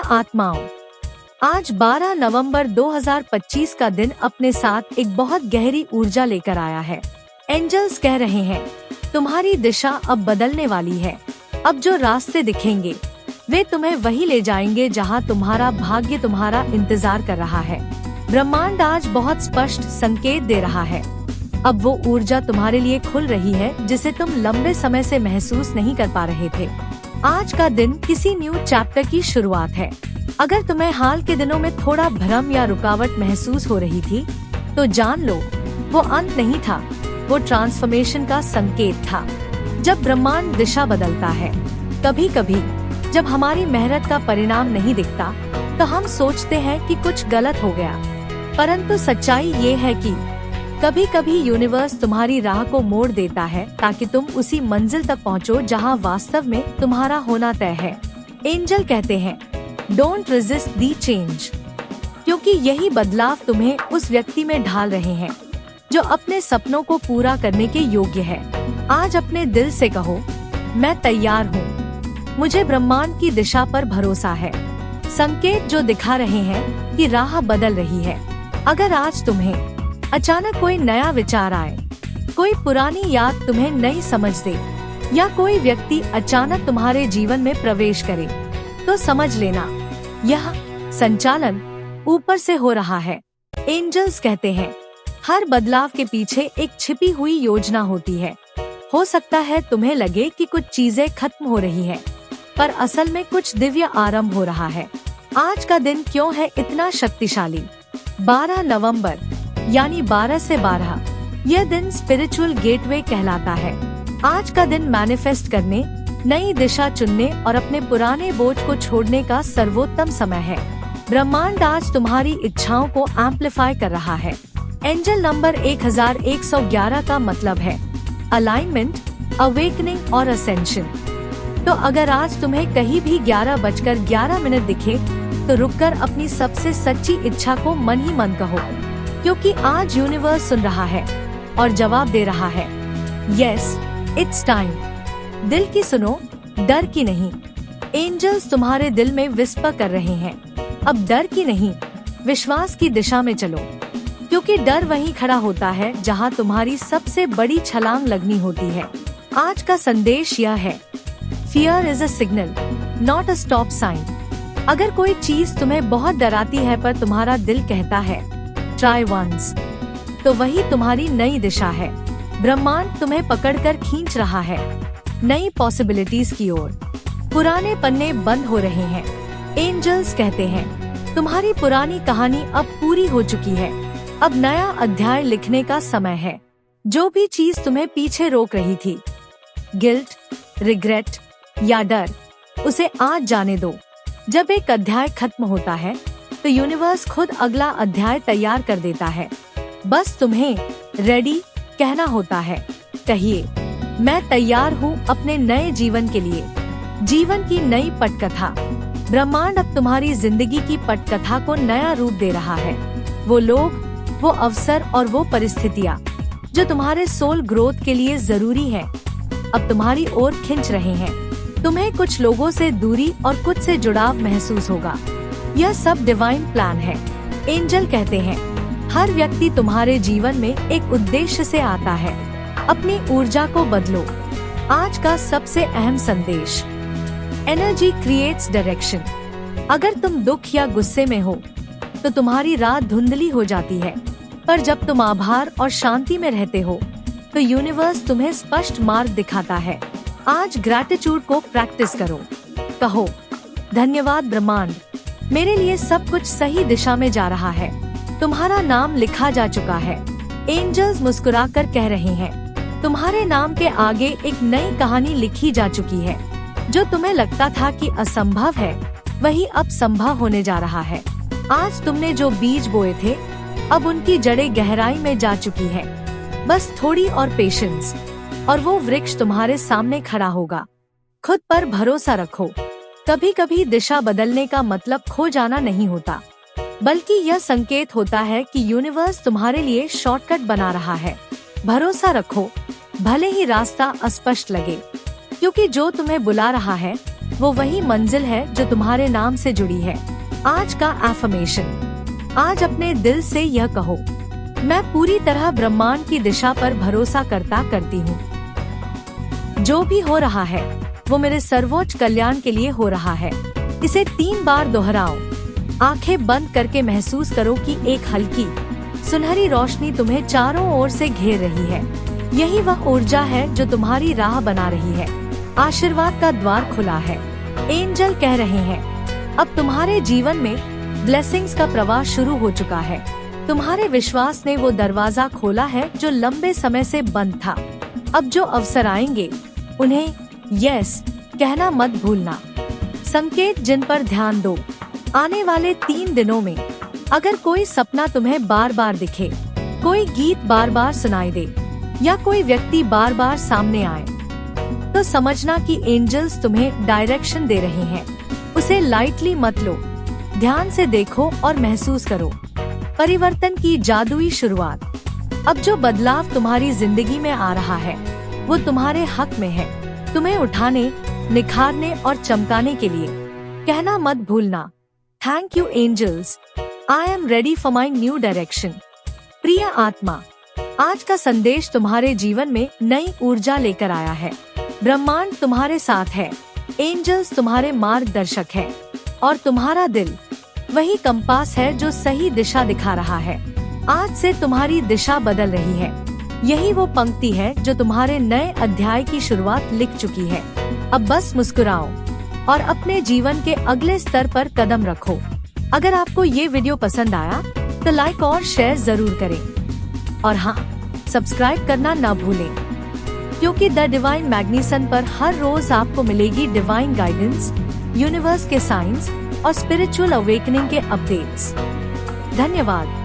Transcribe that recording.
आत्माओं, आज 12 नवंबर 2025 का दिन अपने साथ एक बहुत गहरी ऊर्जा लेकर आया है। एंजल्स कह रहे हैं तुम्हारी दिशा अब बदलने वाली है। अब जो रास्ते दिखेंगे वे तुम्हें वही ले जाएंगे जहां तुम्हारा भाग्य तुम्हारा इंतजार कर रहा है। ब्रह्मांड आज बहुत स्पष्ट संकेत दे रहा है। अब वो ऊर्जा तुम्हारे लिए खुल रही है जिसे तुम लंबे समय से महसूस नहीं कर पा रहे थे। आज का दिन किसी न्यू चैप्टर की शुरुआत है। अगर तुम्हें हाल के दिनों में थोड़ा भ्रम या रुकावट महसूस हो रही थी तो जान लो वो अंत नहीं था, वो ट्रांसफॉर्मेशन का संकेत था। जब ब्रह्मांड दिशा बदलता है, कभी कभी जब हमारी मेहनत का परिणाम नहीं दिखता तो हम सोचते हैं कि कुछ गलत हो गया, परंतु सच्चाई ये है कि कभी कभी यूनिवर्स तुम्हारी राह को मोड़ देता है ताकि तुम उसी मंजिल तक पहुंचो जहां वास्तव में तुम्हारा होना तय है। एंजल कहते हैं डोंट रेजिस्ट दी चेंज, क्योंकि यही बदलाव तुम्हें उस व्यक्ति में ढाल रहे हैं जो अपने सपनों को पूरा करने के योग्य है। आज अपने दिल से कहो मैं तैयार हूँ, मुझे ब्रह्मांड की दिशा पर भरोसा है। संकेत जो दिखा रहे हैं कि राह बदल रही है। अगर आज तुम्हें अचानक कोई नया विचार आए, कोई पुरानी याद तुम्हें नई समझ दे या कोई व्यक्ति अचानक तुम्हारे जीवन में प्रवेश करे तो समझ लेना यह संचालन ऊपर से हो रहा है। एंजल्स कहते हैं हर बदलाव के पीछे एक छिपी हुई योजना होती है। हो सकता है तुम्हें लगे कि कुछ चीजें खत्म हो रही है, पर असल में कुछ दिव्य आरंभ हो रहा है। आज का दिन क्यों है इतना शक्तिशाली? 12 नवंबर यानी 12 से 12 यह दिन स्पिरिचुअल गेटवे कहलाता है। आज का दिन मैनिफेस्ट करने, नई दिशा चुनने और अपने पुराने बोझ को छोड़ने का सर्वोत्तम समय है। ब्रह्मांड आज तुम्हारी इच्छाओं को एम्पलीफाई कर रहा है। एंजल नंबर 1111 का मतलब है अलाइनमेंट, अवेकनिंग और असेंशन। तो अगर आज तुम्हें कहीं भी 11:11 दिखे तो रुककर अपनी सबसे सच्ची इच्छा को मन ही मन कहो, क्योंकि आज यूनिवर्स सुन रहा है और जवाब दे रहा है यस इट्स टाइम। दिल की सुनो, डर की नहीं। एंजल्स तुम्हारे दिल में विस्पर कर रहे हैं अब डर की नहीं, विश्वास की दिशा में चलो, क्योंकि डर वहीं खड़ा होता है जहां तुम्हारी सबसे बड़ी छलांग लगनी होती है। आज का संदेश यह है fear is a signal not a stop sign. अगर कोई चीज तुम्हें बहुत डराती है पर तुम्हारा दिल कहता है ट्राई वंस, तो वही तुम्हारी नई दिशा है। ब्रह्मांड तुम्हें पकड़कर खींच रहा है नई पॉसिबिलिटीज की ओर। पुराने पन्ने बंद हो रहे हैं। एंजल्स कहते हैं तुम्हारी पुरानी कहानी अब पूरी हो चुकी है, अब नया अध्याय लिखने का समय है। जो भी चीज तुम्हें पीछे रोक रही थी, गिल्ट, रिग्रेट या डर, उसे आज जाने दो। जब एक अध्याय खत्म होता है तो यूनिवर्स खुद अगला अध्याय तैयार कर देता है। बस तुम्हें रेडी कहना होता है। कहिए मैं तैयार हूँ अपने नए जीवन के लिए, जीवन की नई पटकथा। ब्रह्मांड अब तुम्हारी जिंदगी की पटकथा को नया रूप दे रहा है। वो लोग, वो अवसर और वो परिस्थितियाँ जो तुम्हारे सोल ग्रोथ के लिए जरूरी है अब तुम्हारी ओर खिंच रहे हैं। तुम्हें कुछ लोगों से दूरी और कुछ से जुड़ाव महसूस होगा। यह सब डिवाइन प्लान है। एंजल कहते हैं हर व्यक्ति तुम्हारे जीवन में एक उद्देश्य से आता है। अपनी ऊर्जा को बदलो। आज का सबसे अहम संदेश एनर्जी क्रिएट्स डायरेक्शन। अगर तुम दुख या गुस्से में हो तो तुम्हारी रात धुंधली हो जाती है, पर जब तुम आभार और शांति में रहते हो तो यूनिवर्स तुम्हें स्पष्ट मार्ग दिखाता है। आज ग्रैटिट्यूड को प्रैक्टिस करो। कहो धन्यवाद ब्रह्मांड, मेरे लिए सब कुछ सही दिशा में जा रहा है। तुम्हारा नाम लिखा जा चुका है। एंजल्स मुस्कुराकर कह रहे हैं तुम्हारे नाम के आगे एक नई कहानी लिखी जा चुकी है। जो तुम्हें लगता था कि असंभव है वही अब संभव होने जा रहा है। आज तुमने जो बीज बोए थे अब उनकी जड़ें गहराई में जा चुकी है। बस थोड़ी और पेशेंस और वो वृक्ष तुम्हारे सामने खड़ा होगा। खुद पर भरोसा रखो। कभी कभी दिशा बदलने का मतलब खो जाना नहीं होता, बल्कि यह संकेत होता है कि यूनिवर्स तुम्हारे लिए शॉर्टकट बना रहा है। भरोसा रखो, भले ही रास्ता अस्पष्ट लगे, क्योंकि जो तुम्हें बुला रहा है वो वही मंजिल है जो तुम्हारे नाम से जुड़ी है। आज का एफर्मेशन। आज अपने दिल से यह कहो, मैं पूरी तरह ब्रह्मांड की दिशा पर भरोसा करती हूँ। जो भी हो रहा है वो मेरे सर्वोच्च कल्याण के लिए हो रहा है। इसे 3 बार दोहराओ। आंखें बंद करके महसूस करो कि एक हल्की सुनहरी रोशनी तुम्हें चारों ओर से घेर रही है। यही वह ऊर्जा है जो तुम्हारी राह बना रही है। आशीर्वाद का द्वार खुला है। एंजल कह रहे हैं, अब तुम्हारे जीवन में ब्लेसिंग्स का प्रवाह शुरू हो चुका है। तुम्हारे विश्वास ने वो दरवाजा खोला है जो लंबे समय से बंद था। अब जो अवसर आएंगे उन्हें यस कहना मत भूलना। संकेत जिन पर ध्यान दो। आने वाले 3 दिनों में अगर कोई सपना तुम्हें बार बार दिखे, कोई गीत बार बार सुनाई दे या कोई व्यक्ति बार बार सामने आए, तो समझना कि एंजल्स तुम्हें डायरेक्शन दे रहे हैं। उसे लाइटली मत लो। ध्यान से देखो और महसूस करो परिवर्तन की जादुई शुरुआत। अब जो बदलाव तुम्हारी जिंदगी में आ रहा है वो तुम्हारे हक में है। तुम्हें उठाने, निखारने और चमकाने के लिए कहना मत भूलना, thank you angels, I am ready for my new direction. प्रिय आत्मा, आज का संदेश तुम्हारे जीवन में नई ऊर्जा लेकर आया है। ब्रह्मांड तुम्हारे साथ है, एंजल्स तुम्हारे मार्गदर्शक हैं और तुम्हारा दिल वही कंपास है जो सही दिशा दिखा रहा है। आज से तुम्हारी दिशा बदल रही है। यही वो पंक्ति है जो तुम्हारे नए अध्याय की शुरुआत लिख चुकी है। अब बस मुस्कुराओ और अपने जीवन के अगले स्तर पर कदम रखो। अगर आपको ये वीडियो पसंद आया तो लाइक और शेयर जरूर करें और हाँ, सब्सक्राइब करना ना भूलें, क्योंकि द डिवाइन मैग्नीसन पर हर रोज आपको मिलेगी डिवाइन गाइडेंस, यूनिवर्स के साइंस और स्पिरिचुअल अवेकनिंग के अपडेट्स। धन्यवाद।